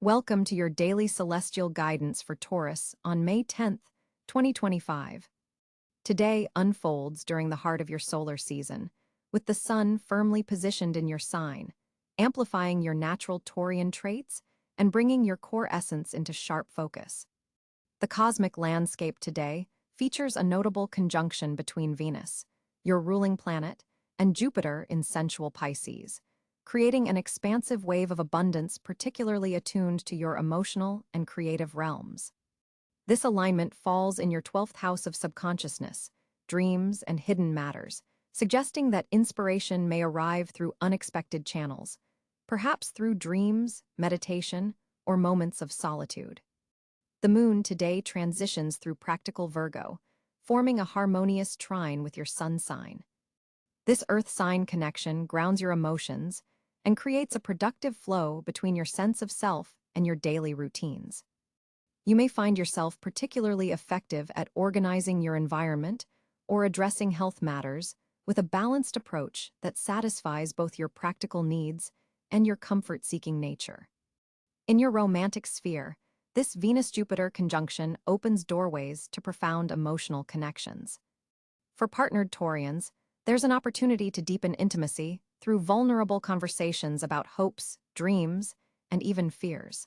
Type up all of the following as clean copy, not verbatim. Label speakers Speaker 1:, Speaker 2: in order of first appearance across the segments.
Speaker 1: Welcome to your daily celestial guidance for Taurus on May 10th, 2025. Today unfolds during the heart of your solar season, with the sun firmly positioned in your sign, amplifying your natural Taurian traits and bringing your core essence into sharp focus. The cosmic landscape today features a notable conjunction between Venus, your ruling planet, and Jupiter in sensual Pisces, creating an expansive wave of abundance particularly attuned to your emotional and creative realms. This alignment falls in your 12th house of subconsciousness, dreams, and hidden matters, suggesting that inspiration may arrive through unexpected channels, perhaps through dreams, meditation, or moments of solitude. The moon today transitions through practical Virgo, forming a harmonious trine with your sun sign. This earth sign connection grounds your emotions and creates a productive flow between your sense of self and your daily routines. You may find yourself particularly effective at organizing your environment or addressing health matters with a balanced approach that satisfies both your practical needs and your comfort-seeking nature. In your romantic sphere, this Venus-Jupiter conjunction opens doorways to profound emotional connections. For partnered Taurians, there's an opportunity to deepen intimacy through vulnerable conversations about hopes, dreams, and even fears.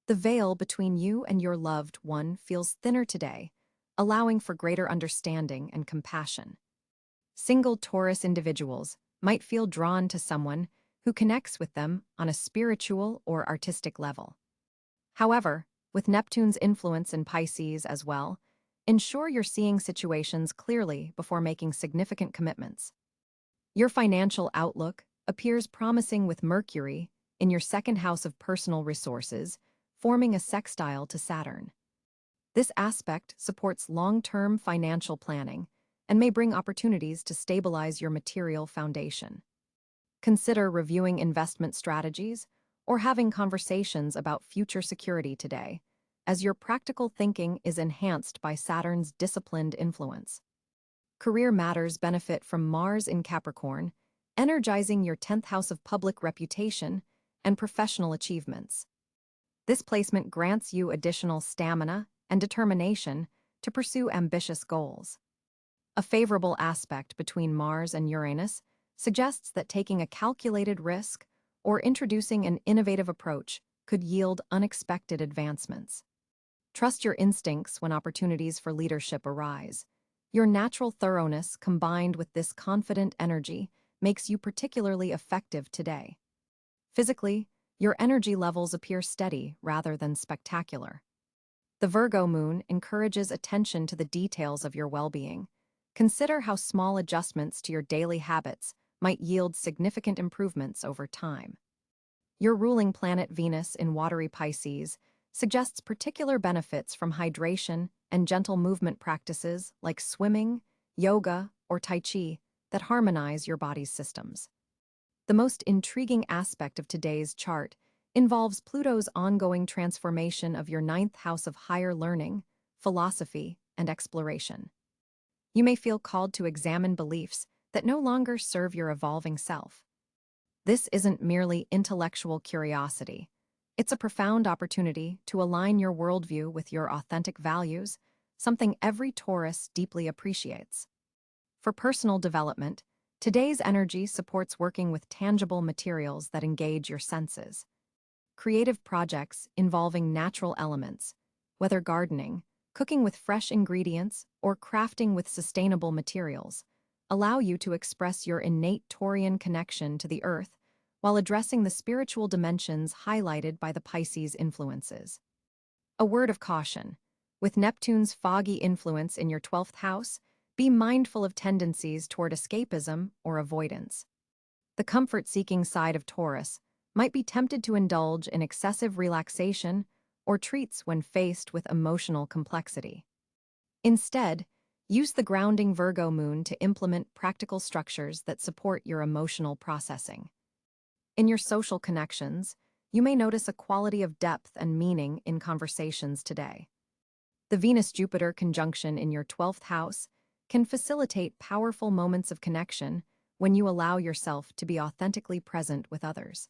Speaker 1: The veil between you and your loved one feels thinner today, allowing for greater understanding and compassion. Single Taurus individuals might feel drawn to someone who connects with them on a spiritual or artistic level. However, with Neptune's influence in Pisces as well, ensure you're seeing situations clearly before making significant commitments. Your financial outlook appears promising with Mercury in your second house of personal resources, forming a sextile to Saturn. This aspect supports long-term financial planning and may bring opportunities to stabilize your material foundation. Consider reviewing investment strategies or having conversations about future security today, as your practical thinking is enhanced by Saturn's disciplined influence. Career matters benefit from Mars in Capricorn, energizing your 10th house of public reputation and professional achievements. This placement grants you additional stamina and determination to pursue ambitious goals. A favorable aspect between Mars and Uranus suggests that taking a calculated risk or introducing an innovative approach could yield unexpected advancements. Trust your instincts when opportunities for leadership arise. Your natural thoroughness combined with this confident energy makes you particularly effective today. Physically, your energy levels appear steady rather than spectacular. The Virgo moon encourages attention to the details of your well-being. Consider how small adjustments to your daily habits might yield significant improvements over time. Your ruling planet Venus in watery Pisces suggests particular benefits from hydration and gentle movement practices like swimming, yoga, or Tai Chi that harmonize your body's systems. The most intriguing aspect of today's chart involves Pluto's ongoing transformation of your 9th house of higher learning, philosophy, and exploration. You may feel called to examine beliefs that no longer serve your evolving self. This isn't merely intellectual curiosity. It's a profound opportunity to align your worldview with your authentic values, something every Taurus deeply appreciates. For personal development, today's energy supports working with tangible materials that engage your senses. Creative projects involving natural elements, whether gardening, cooking with fresh ingredients, or crafting with sustainable materials, allow you to express your innate Taurian connection to the earth while addressing the spiritual dimensions highlighted by the Pisces influences. A word of caution: with Neptune's foggy influence in your 12th house, be mindful of tendencies toward escapism or avoidance. The comfort-seeking side of Taurus might be tempted to indulge in excessive relaxation or treats when faced with emotional complexity. Instead, use the grounding Virgo moon to implement practical structures that support your emotional processing. In your social connections, you may notice a quality of depth and meaning in conversations today. The Venus-Jupiter conjunction in your 12th house can facilitate powerful moments of connection when you allow yourself to be authentically present with others.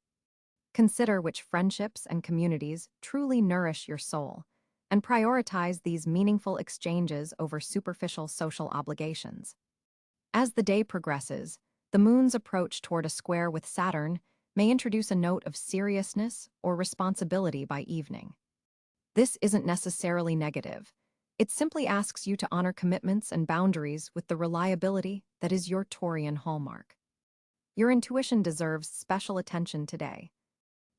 Speaker 1: Consider which friendships and communities truly nourish your soul, and prioritize these meaningful exchanges over superficial social obligations. As the day progresses, the moon's approach toward a square with Saturn may introduce a note of seriousness or responsibility by evening. This isn't necessarily negative. It simply asks you to honor commitments and boundaries with the reliability that is your Taurian hallmark. Your intuition deserves special attention today.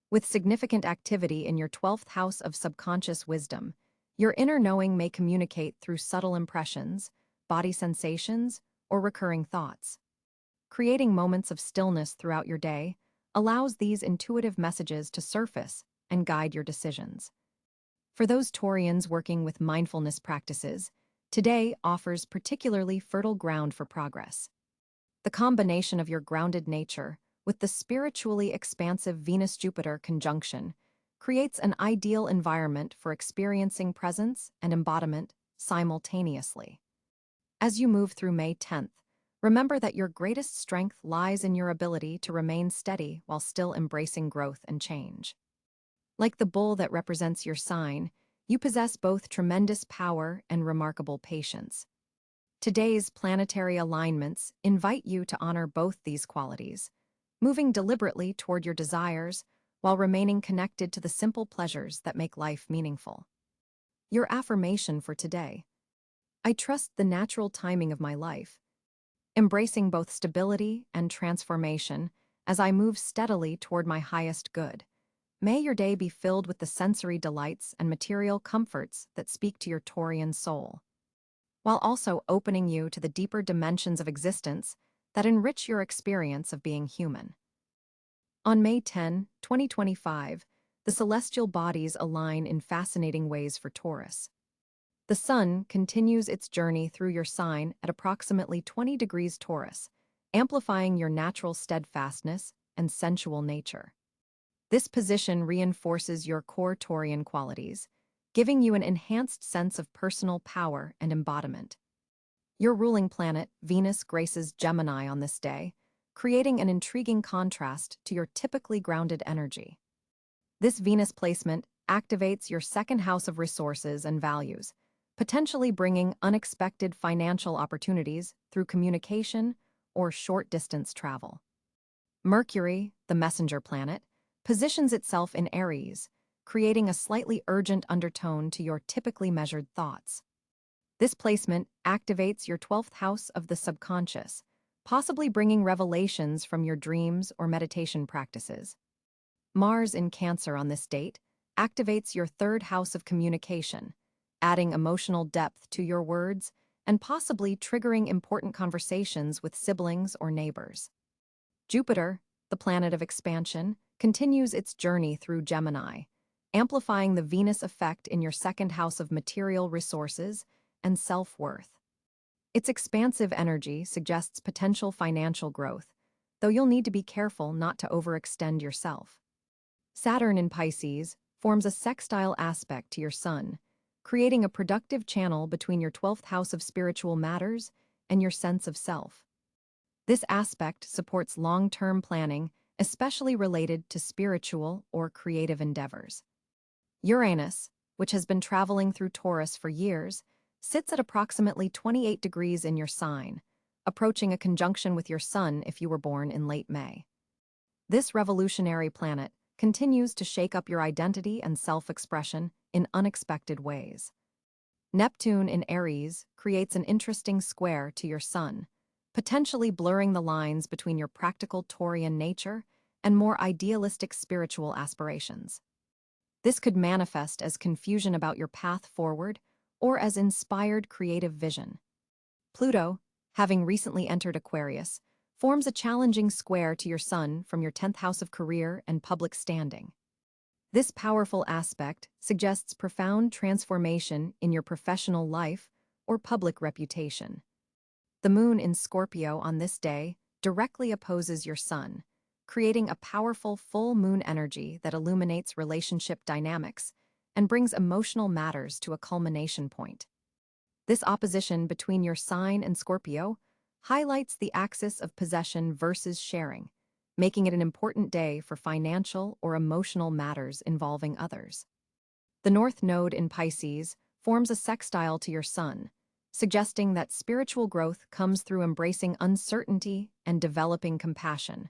Speaker 1: With significant activity in your 12th house of subconscious wisdom, your inner knowing may communicate through subtle impressions, body sensations, or recurring thoughts. Creating moments of stillness throughout your day allows these intuitive messages to surface and guide your decisions. For those Taurians working with mindfulness practices, today offers particularly fertile ground for progress. The combination of your grounded nature with the spiritually expansive Venus-Jupiter conjunction creates an ideal environment for experiencing presence and embodiment simultaneously. As you move through May 10th, remember that your greatest strength lies in your ability to remain steady while still embracing growth and change. Like the bull that represents your sign, you possess both tremendous power and remarkable patience. Today's planetary alignments invite you to honor both these qualities, moving deliberately toward your desires while remaining connected to the simple pleasures that make life meaningful. Your affirmation for today: I trust the natural timing of my life, embracing both stability and transformation as I move steadily toward my highest good. May your day be filled with the sensory delights and material comforts that speak to your Taurian soul, while also opening you to the deeper dimensions of existence that enrich your experience of being human. On May 10, 2025, the celestial bodies align in fascinating ways for Taurus. The Sun continues its journey through your sign at approximately 20 degrees Taurus, amplifying your natural steadfastness and sensual nature. This position reinforces your core Taurian qualities, giving you an enhanced sense of personal power and embodiment. Your ruling planet, Venus, graces Gemini on this day, creating an intriguing contrast to your typically grounded energy. This Venus placement activates your second house of resources and values, potentially bringing unexpected financial opportunities through communication or short-distance travel. Mercury, the messenger planet, positions itself in Aries, creating a slightly urgent undertone to your typically measured thoughts. This placement activates your 12th house of the subconscious, possibly bringing revelations from your dreams or meditation practices. Mars in Cáncer on this date activates your 3rd house of communication, adding emotional depth to your words and possibly triggering important conversations with siblings or neighbors. Jupiter, the planet of expansion, continues its journey through Gemini, amplifying the Venus effect in your 2nd house of material resources and self-worth. Its expansive energy suggests potential financial growth, though you'll need to be careful not to overextend yourself. Saturn in Pisces forms a sextile aspect to your Sun, creating a productive channel between your 12th house of spiritual matters and your sense of self. This aspect supports long-term planning, especially related to spiritual or creative endeavors. Uranus, which has been traveling through Taurus for years, sits at approximately 28 degrees in your sign, approaching a conjunction with your Sun if you were born in late May. This revolutionary planet continues to shake up your identity and self-expression in unexpected ways. Neptune in Aries creates an interesting square to your Sun, potentially blurring the lines between your practical Taurian nature and more idealistic spiritual aspirations. This could manifest as confusion about your path forward or as inspired creative vision. Pluto, having recently entered Aquarius, forms a challenging square to your Sun from your 10th house of career and public standing. This powerful aspect suggests profound transformation in your professional life or public reputation. The Moon in Scorpio on this day directly opposes your Sun, creating a powerful full moon energy that illuminates relationship dynamics and brings emotional matters to a culmination point. This opposition between your sign and Scorpio highlights the axis of possession versus sharing, making it an important day for financial or emotional matters involving others. The North Node in Pisces forms a sextile to your Sun, suggesting that spiritual growth comes through embracing uncertainty and developing compassion,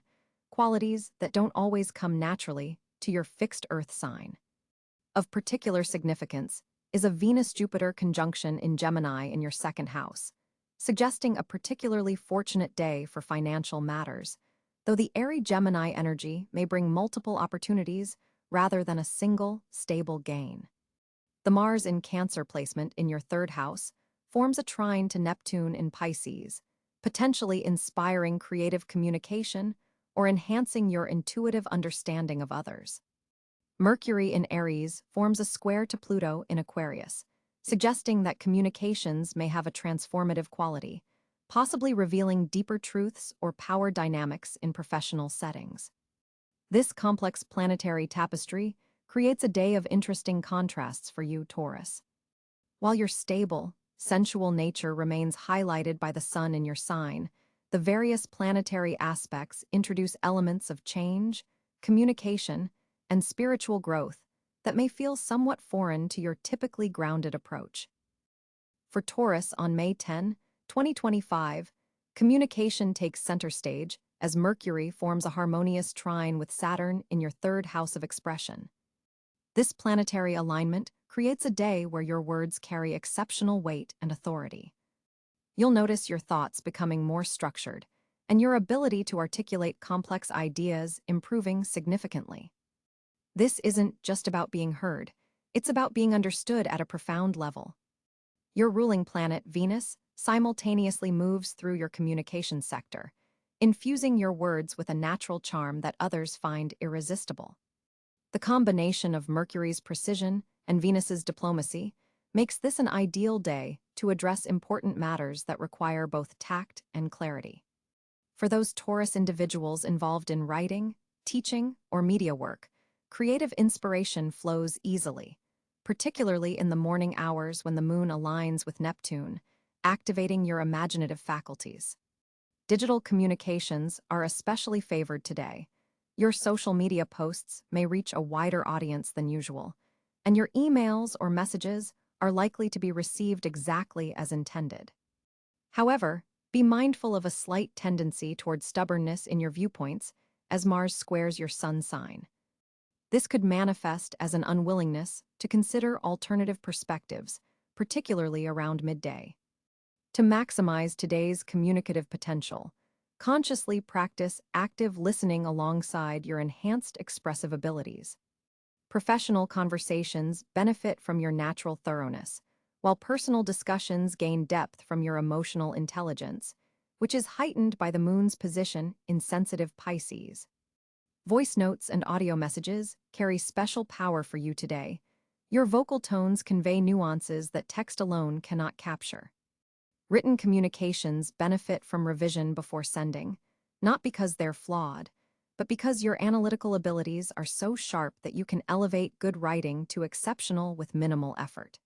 Speaker 1: qualities that don't always come naturally to your fixed Earth sign. Of particular significance is a Venus-Jupiter conjunction in Gemini in your second house, suggesting a particularly fortunate day for financial matters, though the airy Gemini energy may bring multiple opportunities rather than a single, stable gain. The Mars in Cáncer placement in your third house forms a trine to Neptune in Pisces, potentially inspiring creative communication or enhancing your intuitive understanding of others. Mercury in Aries forms a square to Pluto in Aquarius, suggesting that communications may have a transformative quality, possibly revealing deeper truths or power dynamics in professional settings. This complex planetary tapestry creates a day of interesting contrasts for you, Taurus. While your stable, sensual nature remains highlighted by the sun in your sign, the various planetary aspects introduce elements of change, communication, and spiritual growth that may feel somewhat foreign to your typically grounded approach. For Taurus on May 10, 2025, communication takes center stage as Mercury forms a harmonious trine with Saturn in your third house of expression. This planetary alignment creates a day where your words carry exceptional weight and authority. You'll notice your thoughts becoming more structured, and your ability to articulate complex ideas improving significantly. This isn't just about being heard, it's about being understood at a profound level. Your ruling planet, Venus, simultaneously moves through your communication sector, infusing your words with a natural charm that others find irresistible. The combination of Mercury's precision and Venus's diplomacy makes this an ideal day to address important matters that require both tact and clarity. For those Taurus individuals involved in writing, teaching, or media work, creative inspiration flows easily, particularly in the morning hours when the moon aligns with Neptune, activating your imaginative faculties. Digital communications are especially favored today. Your social media posts may reach a wider audience than usual, and your emails or messages are likely to be received exactly as intended. However, be mindful of a slight tendency toward stubbornness in your viewpoints as Mars squares your sun sign. This could manifest as an unwillingness to consider alternative perspectives, particularly around midday. To maximize today's communicative potential, consciously practice active listening alongside your enhanced expressive abilities. Professional conversations benefit from your natural thoroughness, while personal discussions gain depth from your emotional intelligence, which is heightened by the moon's position in sensitive Pisces. Voice notes and audio messages carry special power for you today. Your vocal tones convey nuances that text alone cannot capture. Written communications benefit from revision before sending, not because they're flawed, but because your analytical abilities are so sharp that you can elevate good writing to exceptional with minimal effort.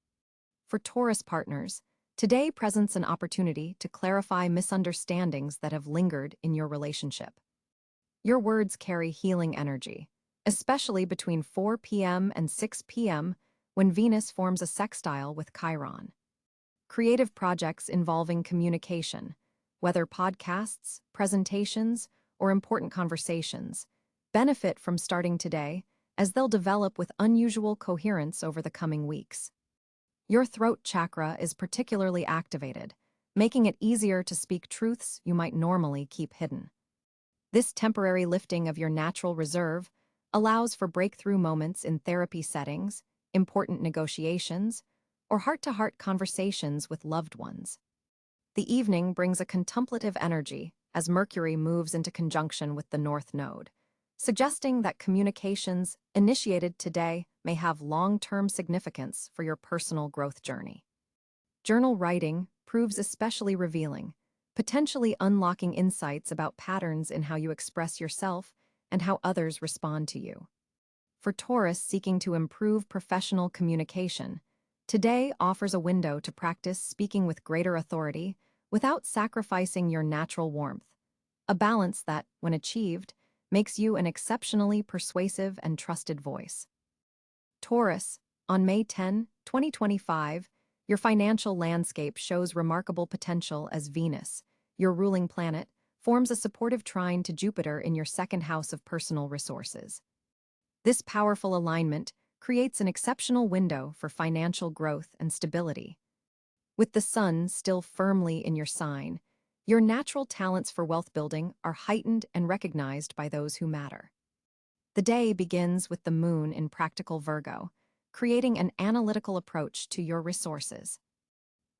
Speaker 1: For Taurus partners, today presents an opportunity to clarify misunderstandings that have lingered in your relationship. Your words carry healing energy, especially between 4 p.m. and 6 p.m. when Venus forms a sextile with Chiron. Creative projects involving communication, whether podcasts, presentations, or important conversations, benefit from starting today as they'll develop with unusual coherence over the coming weeks. Your throat chakra is particularly activated, making it easier to speak truths you might normally keep hidden. This temporary lifting of your natural reserve allows for breakthrough moments in therapy settings, important negotiations, or heart-to-heart conversations with loved ones. The evening brings a contemplative energy as Mercury moves into conjunction with the North Node, suggesting that communications initiated today may have long-term significance for your personal growth journey. Journal writing proves especially revealing, potentially unlocking insights about patterns in how you express yourself and how others respond to you. For Taurus seeking to improve professional communication, today offers a window to practice speaking with greater authority without sacrificing your natural warmth, a balance that, when achieved, makes you an exceptionally persuasive and trusted voice. Taurus, on May 10, 2025, your financial landscape shows remarkable potential as Venus, your ruling planet, forms a supportive trine to Jupiter in your second house of personal resources. This powerful alignment creates an exceptional window for financial growth and stability. With the sun still firmly in your sign, your natural talents for wealth building are heightened and recognized by those who matter. The day begins with the moon in practical Virgo, creating an analytical approach to your resources.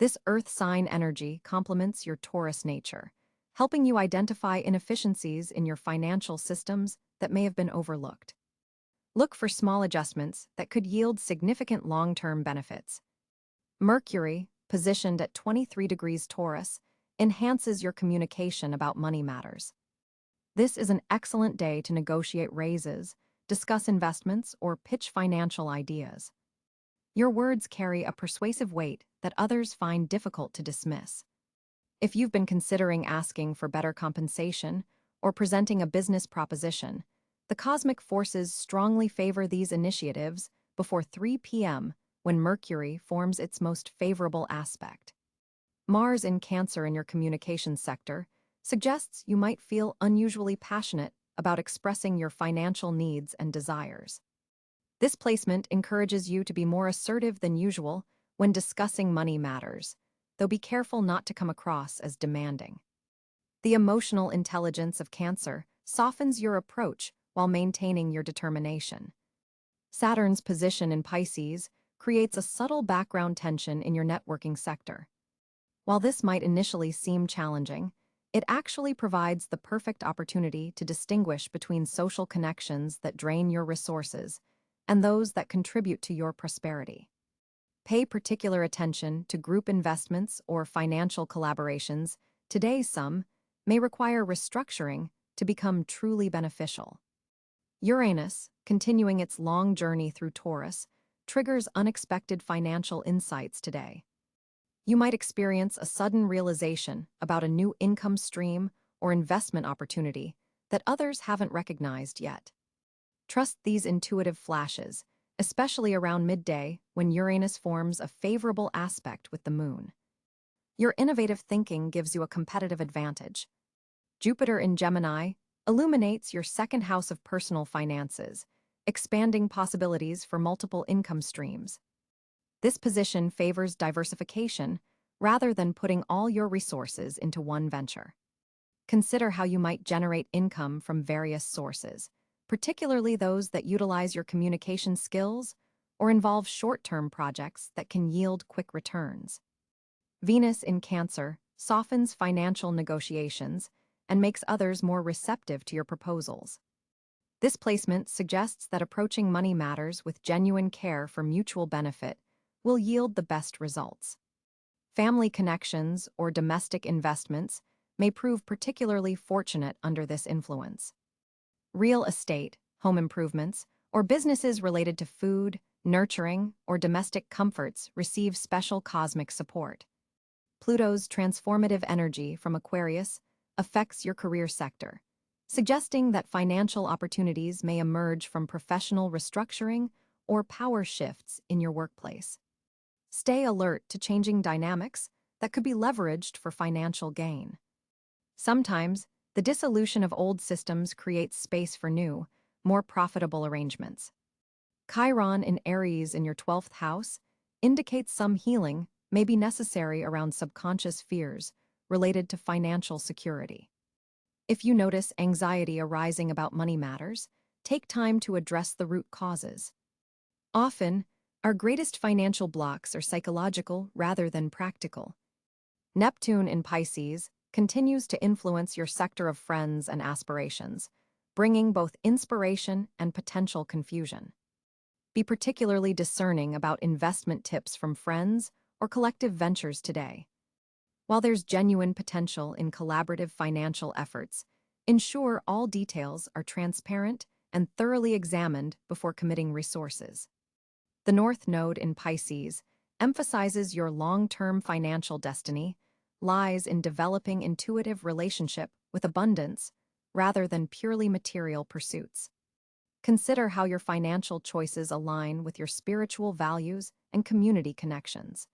Speaker 1: This earth sign energy complements your Taurus nature, helping you identify inefficiencies in your financial systems that may have been overlooked. Look for small adjustments that could yield significant long-term benefits. Mercury, positioned at 23 degrees Taurus, enhances your communication about money matters. This is an excellent day to negotiate raises, discuss investments, or pitch financial ideas. Your words carry a persuasive weight that others find difficult to dismiss. If you've been considering asking for better compensation or presenting a business proposition, the cosmic forces strongly favor these initiatives before 3 p.m. when Mercury forms its most favorable aspect. Mars in Cáncer in your communications sector suggests you might feel unusually passionate about expressing your financial needs and desires. This placement encourages you to be more assertive than usual when discussing money matters, though be careful not to come across as demanding. The emotional intelligence of Cáncer softens your approach while maintaining your determination. Saturn's position in Pisces creates a subtle background tension in your networking sector. While this might initially seem challenging, it actually provides the perfect opportunity to distinguish between social connections that drain your resources and those that contribute to your prosperity. Pay particular attention to group investments or financial collaborations. Today, some may require restructuring to become truly beneficial. Uranus, continuing its long journey through Taurus, triggers unexpected financial insights today. You might experience a sudden realization about a new income stream or investment opportunity that others haven't recognized yet. Trust these intuitive flashes, especially around midday when Uranus forms a favorable aspect with the moon. Your innovative thinking gives you a competitive advantage. Jupiter in Gemini illuminates your second house of personal finances, expanding possibilities for multiple income streams. This position favors diversification rather than putting all your resources into one venture. Consider how you might generate income from various sources, particularly those that utilize your communication skills or involve short-term projects that can yield quick returns. Venus in Cáncer softens financial negotiations and makes others more receptive to your proposals. This placement suggests that approaching money matters with genuine care for mutual benefit will yield the best results. Family connections or domestic investments may prove particularly fortunate under this influence. Real estate, home improvements, or businesses related to food, nurturing, or domestic comforts receive special cosmic support. Pluto's transformative energy from Aquarius affects your career sector, suggesting that financial opportunities may emerge from professional restructuring or power shifts in your workplace. Stay alert to changing dynamics that could be leveraged for financial gain. Sometimes, the dissolution of old systems creates space for new, more profitable arrangements. Chiron in Aries in your 12th house indicates some healing may be necessary around subconscious fears related to financial security. If you notice anxiety arising about money matters, take time to address the root causes. Often, our greatest financial blocks are psychological rather than practical. Neptune in Pisces continues to influence your sector of friends and aspirations, bringing both inspiration and potential confusion. Be particularly discerning about investment tips from friends or collective ventures today. While there's genuine potential in collaborative financial efforts, ensure all details are transparent and thoroughly examined before committing resources. The North Node in Pisces emphasizes your long-term financial destiny lies in developing intuitive relationship with abundance rather than purely material pursuits. Consider how your financial choices align with your spiritual values and community connections.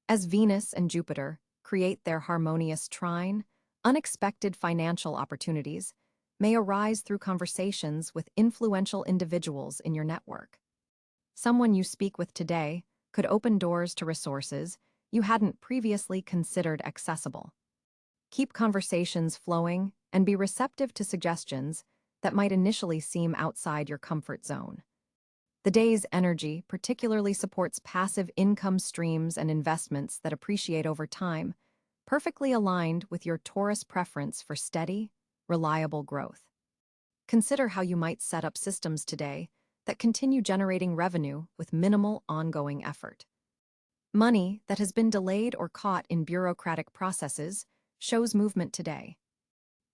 Speaker 1: As Venus and Jupiter create their harmonious trine, unexpected financial opportunities may arise through conversations with influential individuals in your network. Someone you speak with today could open doors to resources you hadn't previously considered accessible. Keep conversations flowing and be receptive to suggestions that might initially seem outside your comfort zone. The day's energy particularly supports passive income streams and investments that appreciate over time, perfectly aligned with your Taurus preference for steady, reliable growth. Consider how you might set up systems today that continue generating revenue with minimal ongoing effort. Money that has been delayed or caught in bureaucratic processes shows movement today.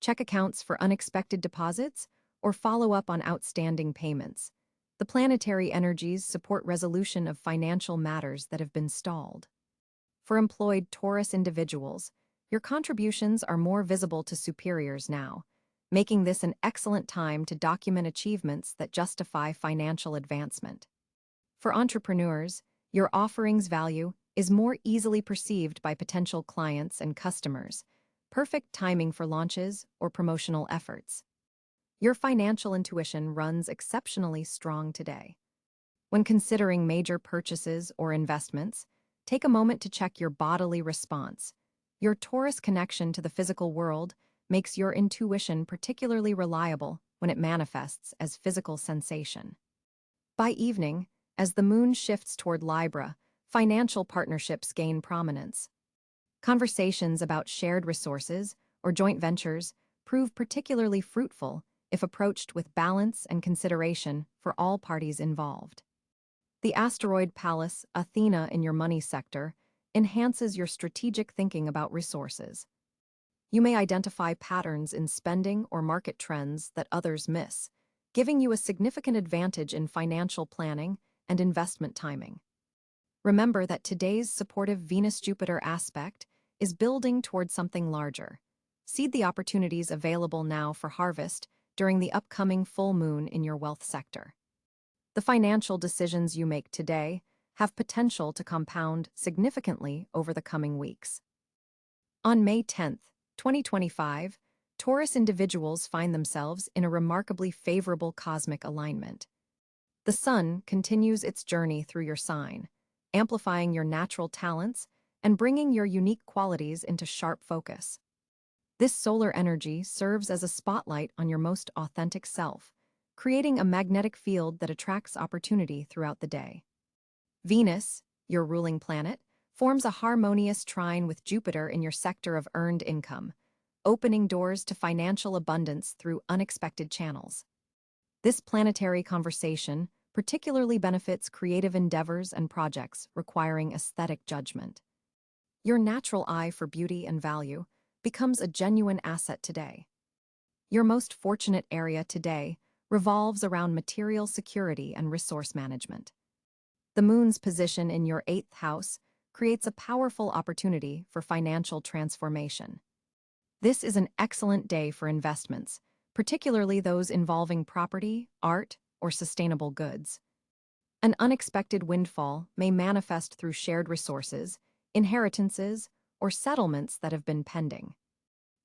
Speaker 1: Check accounts for unexpected deposits or follow up on outstanding payments. The planetary energies support resolution of financial matters that have been stalled. For employed Taurus individuals, your contributions are more visible to superiors now, making this an excellent time to document achievements that justify financial advancement. For entrepreneurs, your offering's value is more easily perceived by potential clients and customers, perfect timing for launches or promotional efforts. Your financial intuition runs exceptionally strong today. When considering major purchases or investments, take a moment to check your bodily response. Your Taurus connection to the physical world makes your intuition particularly reliable when it manifests as physical sensation. By evening, as the moon shifts toward Libra, financial partnerships gain prominence. Conversations about shared resources or joint ventures prove particularly fruitful if approached with balance and consideration for all parties involved. The asteroid palace Athena in your money sector enhances your strategic thinking about resources. You may identify patterns in spending or market trends that others miss, giving you a significant advantage in financial planning and investment timing. Remember that today's supportive Venus-Jupiter aspect is building toward something larger. Seed the opportunities available now for harvest during the upcoming full moon in your wealth sector. The financial decisions you make today have potential to compound significantly over the coming weeks. On May 10th, 2025, Taurus individuals find themselves in a remarkably favorable cosmic alignment. The Sun continues its journey through your sign, amplifying your natural talents and bringing your unique qualities into sharp focus. This solar energy serves as a spotlight on your most authentic self, creating a magnetic field that attracts opportunity throughout the day. Venus, your ruling planet, forms a harmonious trine with Jupiter in your sector of earned income, opening doors to financial abundance through unexpected channels. This planetary conversation particularly benefits creative endeavors and projects requiring aesthetic judgment. Your natural eye for beauty and value becomes a genuine asset today. Your most fortunate area today revolves around material security and resource management. The moon's position in your 8th house creates a powerful opportunity for financial transformation. This is an excellent day for investments, particularly those involving property, art, or sustainable goods. An unexpected windfall may manifest through shared resources, inheritances, or settlements that have been pending.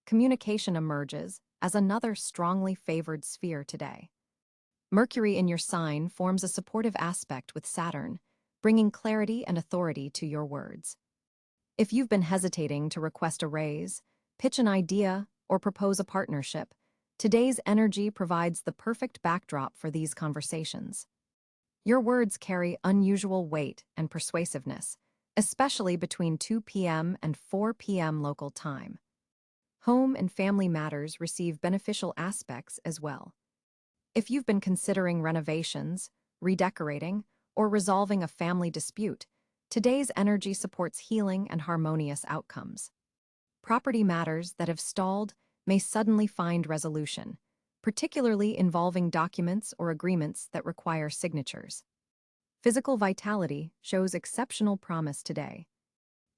Speaker 1: Communication emerges as another strongly favored sphere today. Mercury in your sign forms a supportive aspect with Saturn, bringing clarity and authority to your words. If you've been hesitating to request a raise, pitch an idea, or propose a partnership, today's energy provides the perfect backdrop for these conversations. Your words carry unusual weight and persuasiveness, especially between 2 p.m. and 4 p.m. local time. Home and family matters receive beneficial aspects as well. If you've been considering renovations, redecorating, or resolving a family dispute, today's energy supports healing and harmonious outcomes. Property matters that have stalled may suddenly find resolution, particularly involving documents or agreements that require signatures. Physical vitality shows exceptional promise today.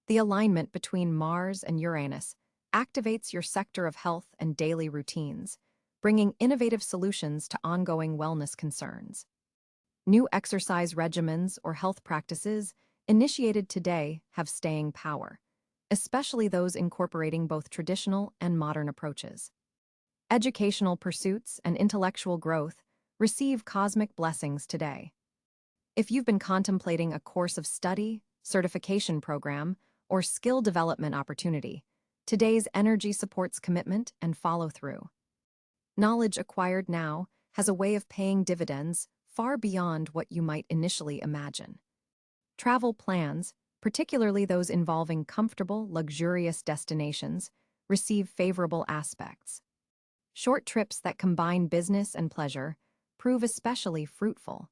Speaker 1: The alignment between Mars and Uranus activates your sector of health and daily routines, bringing innovative solutions to ongoing wellness concerns. New exercise regimens or health practices initiated today have staying power, especially those incorporating both traditional and modern approaches. Educational pursuits and intellectual growth receive cosmic blessings today. If you've been contemplating a course of study, certification program, or skill development opportunity, today's energy supports commitment and follow-through. Knowledge acquired now has a way of paying dividends far beyond what you might initially imagine. Travel plans, particularly those involving comfortable, luxurious destinations, receive favorable aspects. Short trips that combine business and pleasure prove especially fruitful.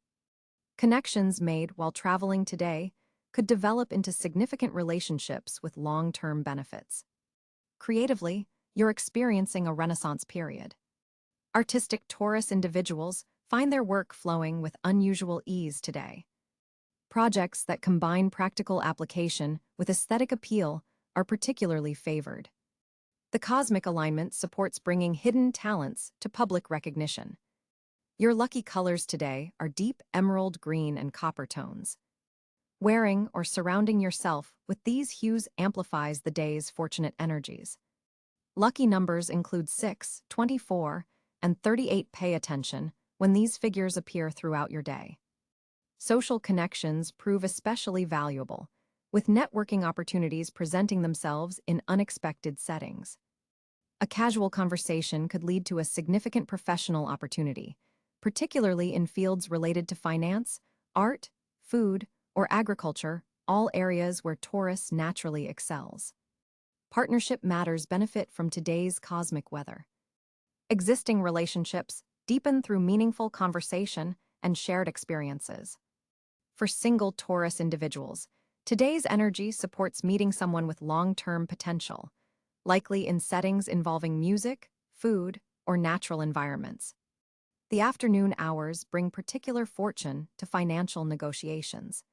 Speaker 1: Connections made while traveling today could develop into significant relationships with long-term benefits. Creatively, you're experiencing a renaissance period. Artistic Taurus individuals find their work flowing with unusual ease today. Projects that combine practical application with aesthetic appeal are particularly favored. The cosmic alignment supports bringing hidden talents to public recognition. Your lucky colors today are deep emerald green and copper tones. Wearing or surrounding yourself with these hues amplifies the day's fortunate energies. Lucky numbers include 6, 24, and 38. Pay attention when these figures appear throughout your day. Social connections prove especially valuable, with networking opportunities presenting themselves in unexpected settings. A casual conversation could lead to a significant professional opportunity, particularly in fields related to finance, art, food, or agriculture, all areas where Taurus naturally excels. Partnership matters benefit from today's cosmic weather. Existing relationships deepen through meaningful conversation and shared experiences. For single Taurus individuals, today's energy supports meeting someone with long-term potential, likely in settings involving music, food, or natural environments. The afternoon hours bring particular fortune to financial negotiations.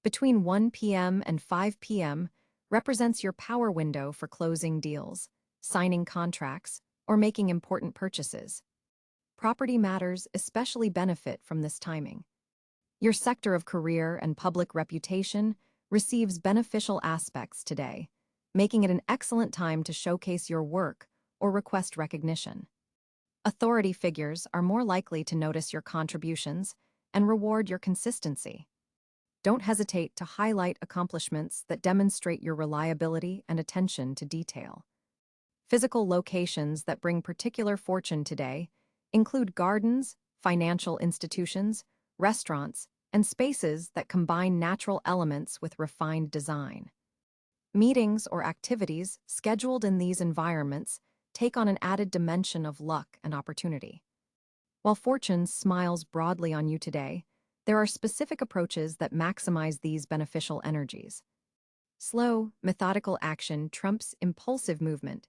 Speaker 1: Between 1 p.m. and 5 p.m. represents your power window for closing deals, signing contracts, or making important purchases. Property matters especially benefit from this timing. Your sector of career and public reputation receives beneficial aspects today, making it an excellent time to showcase your work or request recognition. Authority figures are more likely to notice your contributions and reward your consistency. Don't hesitate to highlight accomplishments that demonstrate your reliability and attention to detail. Physical locations that bring particular fortune today include gardens, financial institutions, restaurants, and spaces that combine natural elements with refined design. Meetings or activities scheduled in these environments take on an added dimension of luck and opportunity. While fortune smiles broadly on you today, there are specific approaches that maximize these beneficial energies. Slow, methodical action trumps impulsive movement.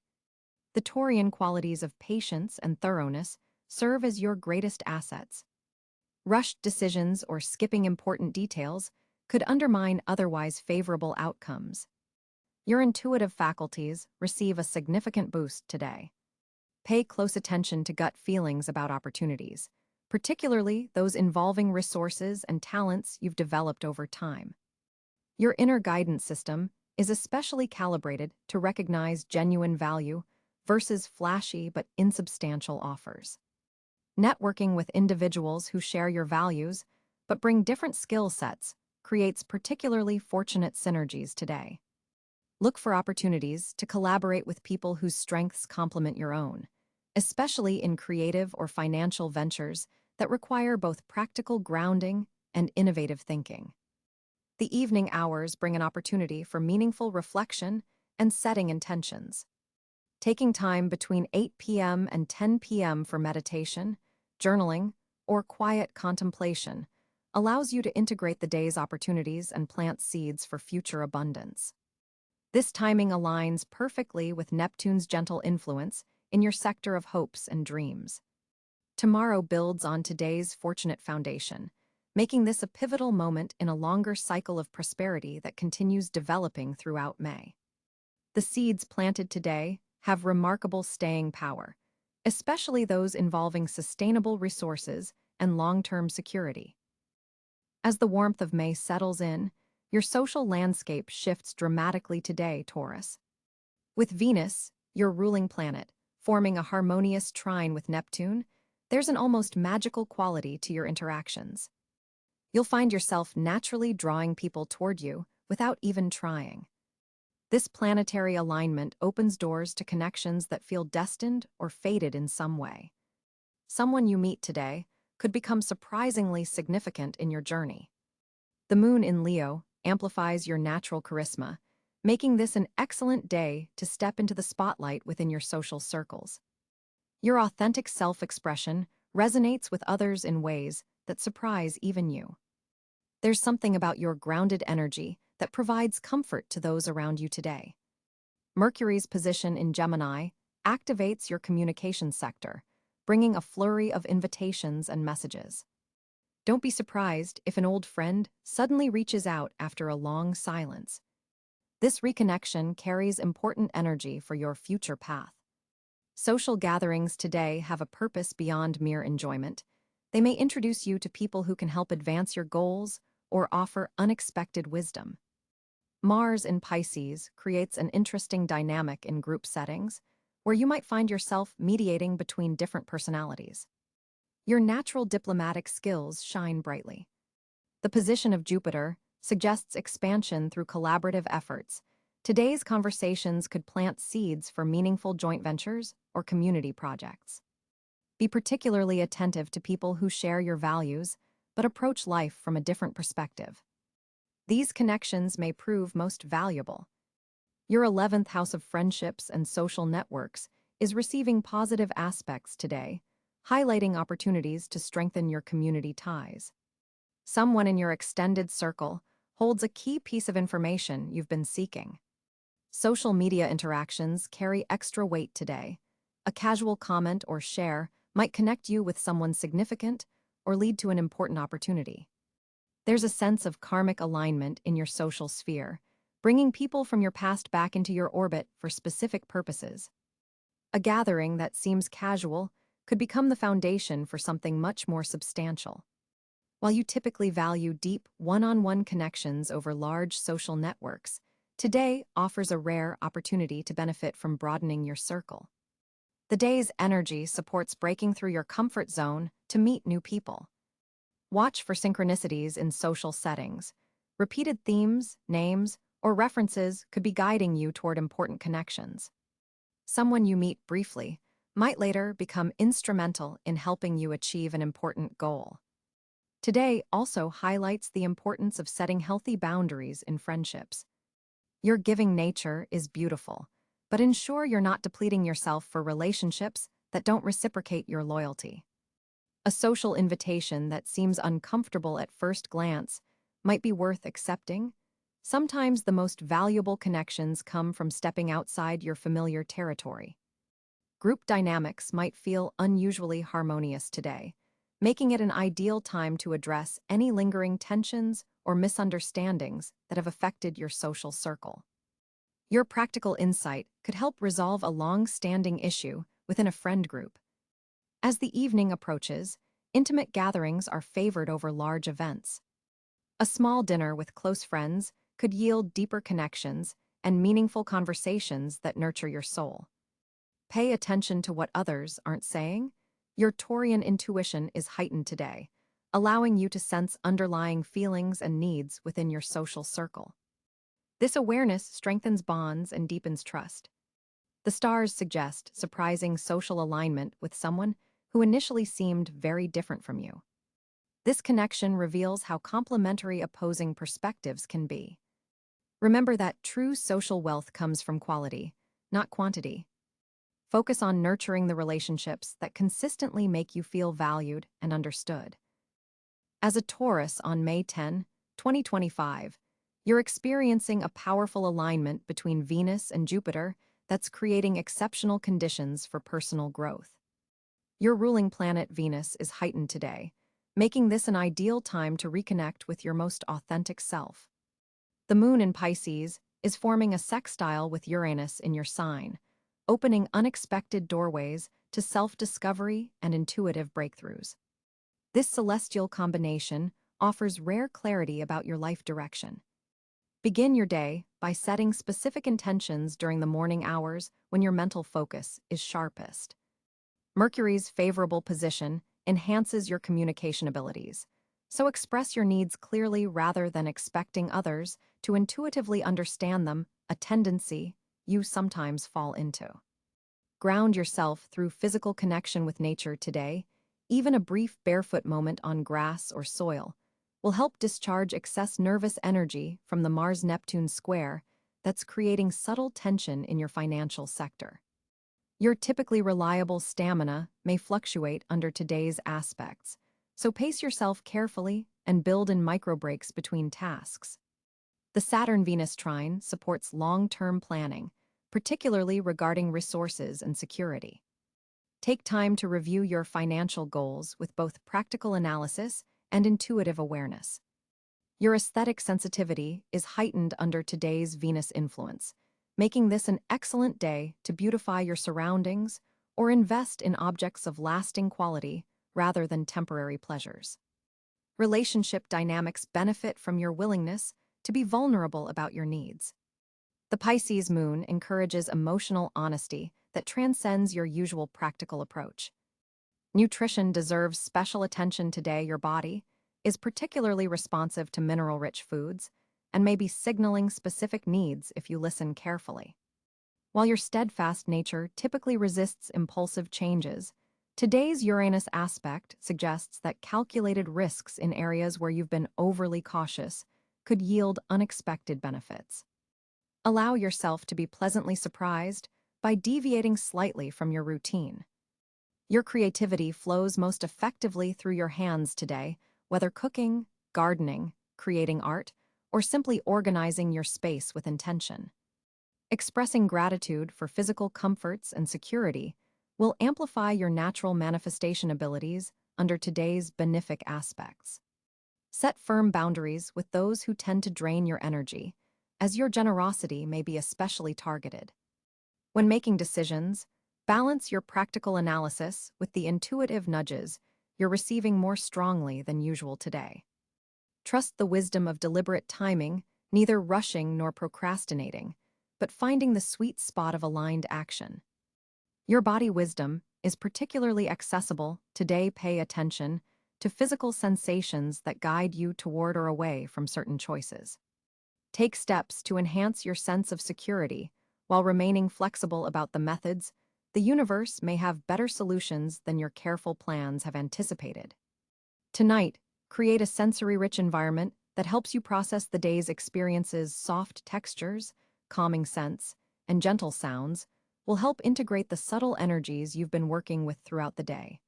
Speaker 1: The Taurian qualities of patience and thoroughness serve as your greatest assets. Rushed decisions or skipping important details could undermine otherwise favorable outcomes. Your intuitive faculties receive a significant boost today. Pay close attention to gut feelings about opportunities, particularly those involving resources and talents you've developed over time. Your inner guidance system is especially calibrated to recognize genuine value versus flashy but insubstantial offers. Networking with individuals who share your values but bring different skill sets creates particularly fortunate synergies today. Look for opportunities to collaborate with people whose strengths complement your own, especially in creative or financial ventures that require both practical grounding and innovative thinking. The evening hours bring an opportunity for meaningful reflection and setting intentions. Taking time between 8 p.m. and 10 p.m. for meditation, journaling, or quiet contemplation allows you to integrate the day's opportunities and plant seeds for future abundance. This timing aligns perfectly with Neptune's gentle influence in your sector of hopes and dreams. Tomorrow builds on today's fortunate foundation, making this a pivotal moment in a longer cycle of prosperity that continues developing throughout May. The seeds planted today have remarkable staying power, especially those involving sustainable resources and long-term security. As the warmth of May settles in, your social landscape shifts dramatically today, Taurus. With Venus, your ruling planet, forming a harmonious trine with Neptune, there's an almost magical quality to your interactions. You'll find yourself naturally drawing people toward you without even trying. This planetary alignment opens doors to connections that feel destined or fated in some way. Someone you meet today could become surprisingly significant in your journey. The moon in Leo amplifies your natural charisma, making this an excellent day to step into the spotlight within your social circles. Your authentic self-expression resonates with others in ways that surprise even you. There's something about your grounded energy that provides comfort to those around you today. Mercury's position in Gemini activates your communication sector, bringing a flurry of invitations and messages. Don't be surprised if an old friend suddenly reaches out after a long silence. This reconnection carries important energy for your future path. Social gatherings today have a purpose beyond mere enjoyment. They may introduce you to people who can help advance your goals or offer unexpected wisdom. Mars in Pisces creates an interesting dynamic in group settings, where you might find yourself mediating between different personalities. Your natural diplomatic skills shine brightly. The position of Jupiter suggests expansion through collaborative efforts. Today's conversations could plant seeds for meaningful joint ventures or community projects. Be particularly attentive to people who share your values but approach life from a different perspective. These connections may prove most valuable. Your 11th house of friendships and social networks is receiving positive aspects today, highlighting opportunities to strengthen your community ties. Someone in your extended circle holds a key piece of information you've been seeking. Social media interactions carry extra weight today. A casual comment or share might connect you with someone significant or lead to an important opportunity. There's a sense of karmic alignment in your social sphere, bringing people from your past back into your orbit for specific purposes. A gathering that seems casual could become the foundation for something much more substantial. While you typically value deep, one-on-one connections over large social networks, today offers a rare opportunity to benefit from broadening your circle. The day's energy supports breaking through your comfort zone to meet new people. Watch for synchronicities in social settings. Repeated themes, names, or references could be guiding you toward important connections. Someone you meet briefly might later become instrumental in helping you achieve an important goal. Today also highlights the importance of setting healthy boundaries in friendships. Your giving nature is beautiful, but ensure you're not depleting yourself for relationships that don't reciprocate your loyalty. A social invitation that seems uncomfortable at first glance might be worth accepting. Sometimes the most valuable connections come from stepping outside your familiar territory. Group dynamics might feel unusually harmonious today, making it an ideal time to address any lingering tensions or misunderstandings that have affected your social circle. Your practical insight could help resolve a long-standing issue within a friend group. As the evening approaches, intimate gatherings are favored over large events. A small dinner with close friends could yield deeper connections and meaningful conversations that nurture your soul. Pay attention to what others aren't saying. Your Taurian intuition is heightened today, allowing you to sense underlying feelings and needs within your social circle. This awareness strengthens bonds and deepens trust. The stars suggest surprising social alignment with someone who initially seemed very different from you. This connection reveals how complementary opposing perspectives can be. Remember that true social wealth comes from quality, not quantity. Focus on nurturing the relationships that consistently make you feel valued and understood. As a Taurus on May 10, 2025, you're experiencing a powerful alignment between Venus and Jupiter that's creating exceptional conditions for personal growth. Your ruling planet Venus is heightened today, making this an ideal time to reconnect with your most authentic self. The moon in Pisces is forming a sextile with Uranus in your sign, opening unexpected doorways to self-discovery and intuitive breakthroughs. This celestial combination offers rare clarity about your life direction. Begin your day by setting specific intentions during the morning hours when your mental focus is sharpest. Mercury's favorable position enhances your communication abilities, so express your needs clearly rather than expecting others to intuitively understand them, a tendency you sometimes fall into. Ground yourself through physical connection with nature today. Even a brief barefoot moment on grass or soil will help discharge excess nervous energy from the Mars-Neptune square that's creating subtle tension in your financial sector. Your typically reliable stamina may fluctuate under today's aspects, so pace yourself carefully and build in micro-breaks between tasks. The Saturn-Venus trine supports long-term planning, particularly regarding resources and security. Take time to review your financial goals with both practical analysis and intuitive awareness. Your aesthetic sensitivity is heightened under today's Venus influence, making this an excellent day to beautify your surroundings or invest in objects of lasting quality rather than temporary pleasures. Relationship dynamics benefit from your willingness to be vulnerable about your needs. The Pisces moon encourages emotional honesty that transcends your usual practical approach. Nutrition deserves special attention today. Your body is particularly responsive to mineral-rich foods and may be signaling specific needs if you listen carefully. While your steadfast nature typically resists impulsive changes, today's Uranus aspect suggests that calculated risks in areas where you've been overly cautious could yield unexpected benefits. Allow yourself to be pleasantly surprised by deviating slightly from your routine. Your creativity flows most effectively through your hands today, whether cooking, gardening, creating art, or simply organizing your space with intention. Expressing gratitude for physical comforts and security will amplify your natural manifestation abilities under today's benefic aspects. Set firm boundaries with those who tend to drain your energy, as your generosity may be especially targeted. When making decisions, balance your practical analysis with the intuitive nudges you're receiving more strongly than usual today. Trust the wisdom of deliberate timing, neither rushing nor procrastinating, but finding the sweet spot of aligned action. Your body wisdom is particularly accessible today. Pay attention to physical sensations that guide you toward or away from certain choices. Take steps to enhance your sense of security while remaining flexible about the methods. The universe may have better solutions than your careful plans have anticipated. Tonight, create a sensory-rich environment that helps you process the day's experiences. Soft textures, calming scents, and gentle sounds will help integrate the subtle energies you've been working with throughout the day.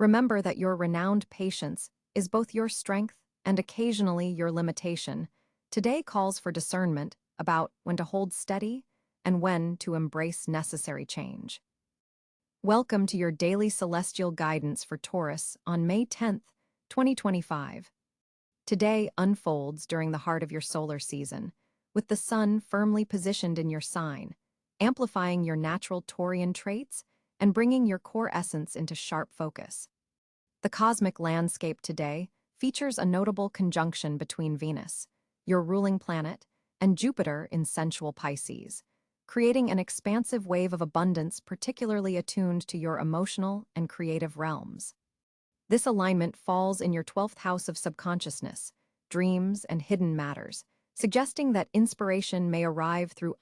Speaker 1: Remember that your renowned patience is both your strength and occasionally your limitation. Today calls for discernment about when to hold steady and when to embrace necessary change. Welcome to your daily celestial guidance for Taurus on May 10th, 2025. Today unfolds during the heart of your solar season, with the sun firmly positioned in your sign, amplifying your natural Taurian traits and bringing your core essence into sharp focus. The cosmic landscape today features a notable conjunction between Venus, your ruling planet, and Jupiter in sensual Pisces, creating an expansive wave of abundance particularly attuned to your emotional and creative realms. This alignment falls in your 12th house of subconsciousness, dreams, and hidden matters, suggesting that inspiration may arrive through